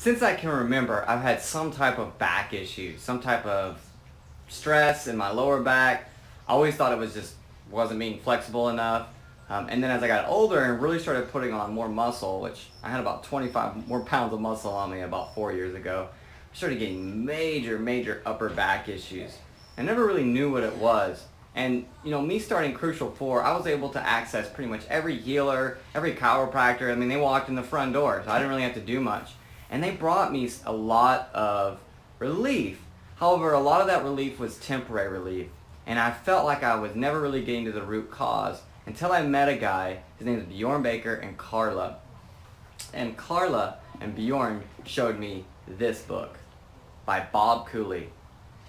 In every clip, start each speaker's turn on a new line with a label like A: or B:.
A: since I can remember, I've had some type of back issue, some type of stress in my lower back. I always thought it was just wasn't being flexible enough. And then as I got older and really started putting on more muscle, which I had about 25 more pounds of muscle on me about 4 years ago, I started getting major upper back issues. I never really knew what it was. And me starting Crucial 4, I was able to access pretty much every healer, every chiropractor. I mean, they walked in the front door, so I didn't really have to do much. And they brought me a lot of relief. However, a lot of that relief was temporary relief. And I felt like I was never really getting to the root cause until I met a guy. His name is Bjorn Baker and Carla. And Carla and Bjorn showed me this book by Bob Cooley.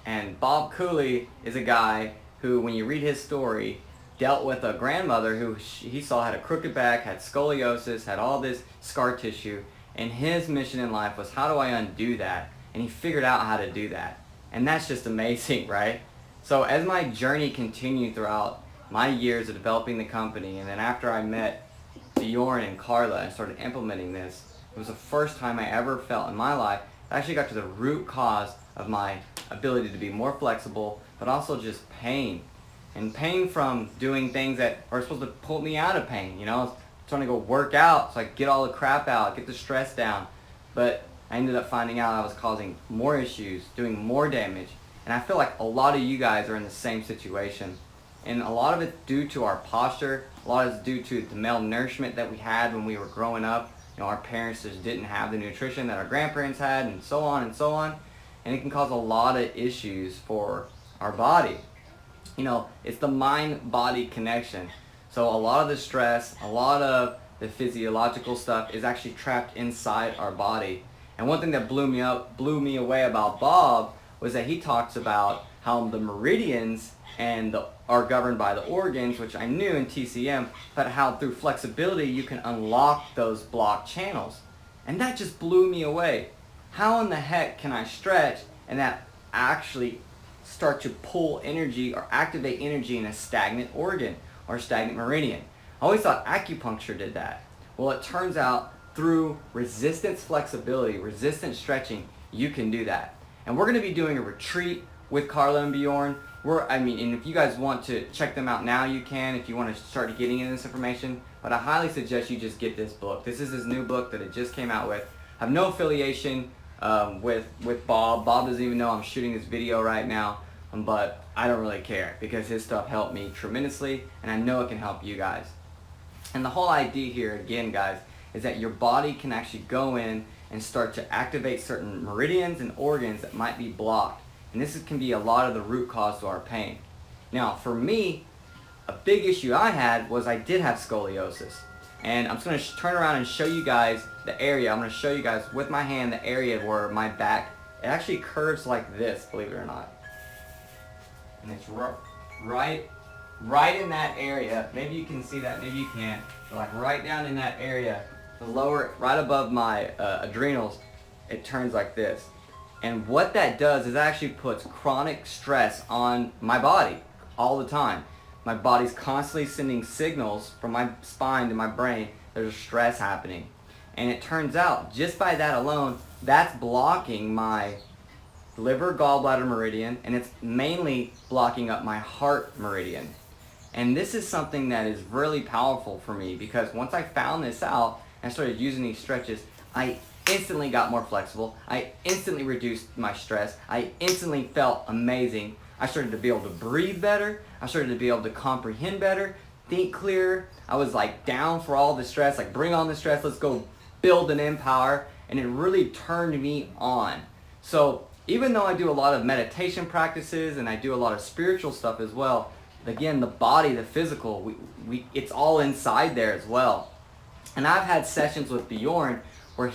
A: And Bob Cooley is a guy who, when you read his story, dealt with a grandmother who he saw had a crooked back, had scoliosis, had all this scar tissue. And his mission in life was, how do I undo that? And he figured out how to do that. And that's just amazing, right? So as my journey continued throughout my years of developing the company, and then after I met Bjorn and Carla and started implementing this, it was the first time I ever felt in my life I actually got to the root cause of my ability to be more flexible, but also just pain. And pain from doing things that are supposed to pull me out of pain. I was trying to go work out so I could get all the crap out, get the stress down. But I ended up finding out I was causing more issues, doing more damage. And I feel like a lot of you guys are in the same situation. And a lot of it's due to our posture. A lot of it's due to the malnourishment that we had when we were growing up. Our parents just didn't have the nutrition that our grandparents had, and so on and so on. And it can cause a lot of issues for our body. It's the mind-body connection. So a lot of the stress, a lot of the physiological stuff is actually trapped inside our body. And one thing that blew me away about Bob was that he talks about how the meridians are governed by the organs, which I knew in TCM, but how through flexibility you can unlock those blocked channels. And that just blew me away. How in the heck can I stretch and that actually start to pull energy or activate energy in a stagnant organ or stagnant meridian? I always thought acupuncture did that. Well, it turns out through resistance flexibility, resistance stretching, you can do that. And we're going to be doing a retreat with Carla and Bjorn. And if you guys want to check them out now, you can, if you want to start getting into this information. But I highly suggest you just get this book. This is his new book that it just came out with. I have no affiliation with Bob. Bob doesn't even know I'm shooting this video right now. But I don't really care because his stuff helped me tremendously, and I know it can help you guys. And the whole idea here, again, guys, is that your body can actually go in and start to activate certain meridians and organs that might be blocked. And this can be a lot of the root cause to our pain. Now, for me, a big issue I had was I did have scoliosis. And I'm just going to turn around and show you guys the area. I'm going to show you guys with my hand the area where my back, it actually curves like this, believe it or not. And it's right in that area. Maybe you can see that, maybe you can't. But like right down in that area, the lower, right above my adrenals, it turns like this. And what that does is actually puts chronic stress on my body all the time. My body's constantly sending signals from my spine to my brain. There's stress happening. And it turns out, just by that alone, that's blocking my liver gallbladder meridian, and it's mainly blocking up my heart meridian. And this is something that is really powerful for me, because once I found this out and started using these stretches, I instantly got more flexible. I instantly reduced my stress. I instantly felt amazing. I started to be able to breathe better. I started to be able to comprehend better, think clearer. I was like down for all the stress, like bring on the stress, let's go build an empire. And it really turned me on. So even though I do a lot of meditation practices and I do a lot of spiritual stuff as well, again, the body, the physical, it's all inside there as well. And I've had sessions with Bjorn where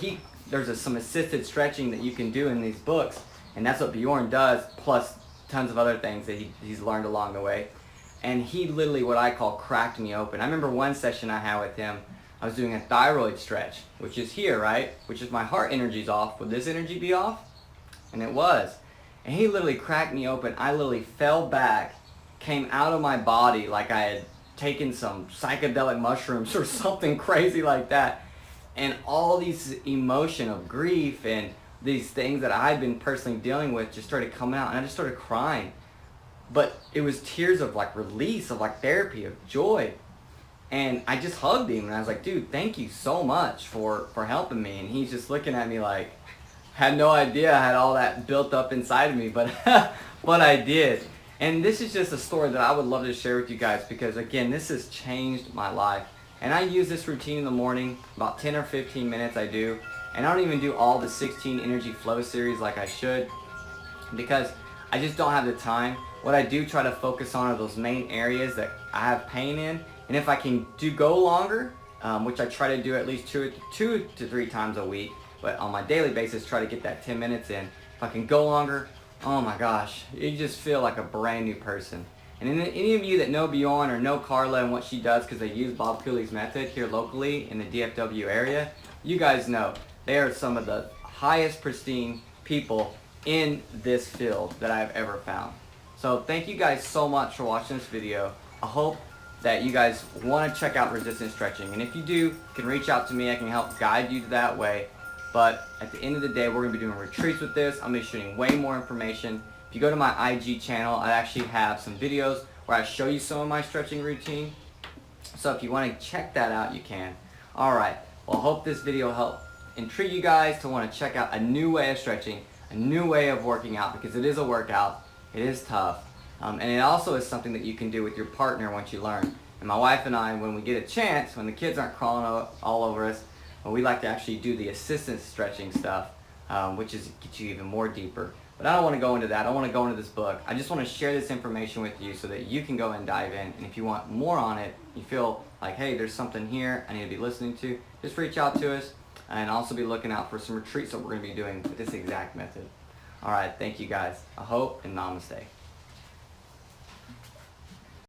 A: there's some assisted stretching that you can do in these books, and that's what Bjorn does, plus tons of other things that he's learned along the way. And he literally, what I call, cracked me open. I remember one session I had with him, I was doing a thyroid stretch, which is here, right? Which is my heart energy's off. Would this energy be off? And it was. And he literally cracked me open. I literally fell back, came out of my body like I had taken some psychedelic mushrooms or something crazy like that. And all these emotion of grief and these things that I'd been personally dealing with just started coming out, and I just started crying. But it was tears of like release, of like therapy, of joy. And I just hugged him and I was like, dude, thank you so much for helping me. And he's just looking at me like, had no idea I had all that built up inside of me, but but I did. And this is just a story that I would love to share with you guys, because again, this has changed my life. And I use this routine in the morning, about 10 or 15 minutes I do. And I don't even do all the 16 energy flow series like I should, because I just don't have the time. What I do try to focus on are those main areas that I have pain in. And if I can go longer, which I try to do at least two to three times a week, but on my daily basis, try to get that 10 minutes in. If I can go longer, oh my gosh, you just feel like a brand new person. And any of you that know Bjorn or know Carla and what she does, because they use Bob Cooley's method here locally in the DFW area, you guys know they are some of the highest pristine people in this field that I've ever found. So thank you guys so much for watching this video. I hope that you guys want to check out resistance stretching. And if you do, you can reach out to me. I can help guide you that way. But at the end of the day, we're going to be doing retreats with this. I'm going to be shooting way more information. If you go to my IG channel, I actually have some videos where I show you some of my stretching routine. So if you want to check that out, you can. Alright, well I hope this video helped intrigue you guys to want to check out a new way of stretching, a new way of working out, because it is a workout. It is tough. And it also is something that you can do with your partner once you learn. And my wife and I, when we get a chance, when the kids aren't crawling all over us, we like to actually do the assistance stretching stuff, which is get you even more deeper. But I don't want to go into that. I don't want to go into this book. I just want to share this information with you so that you can go and dive in. And if you want more on it, you feel like, hey, there's something here I need to be listening to, just reach out to us. And also be looking out for some retreats that we're going to be doing with this exact method. All right, thank you guys. I hope, and namaste.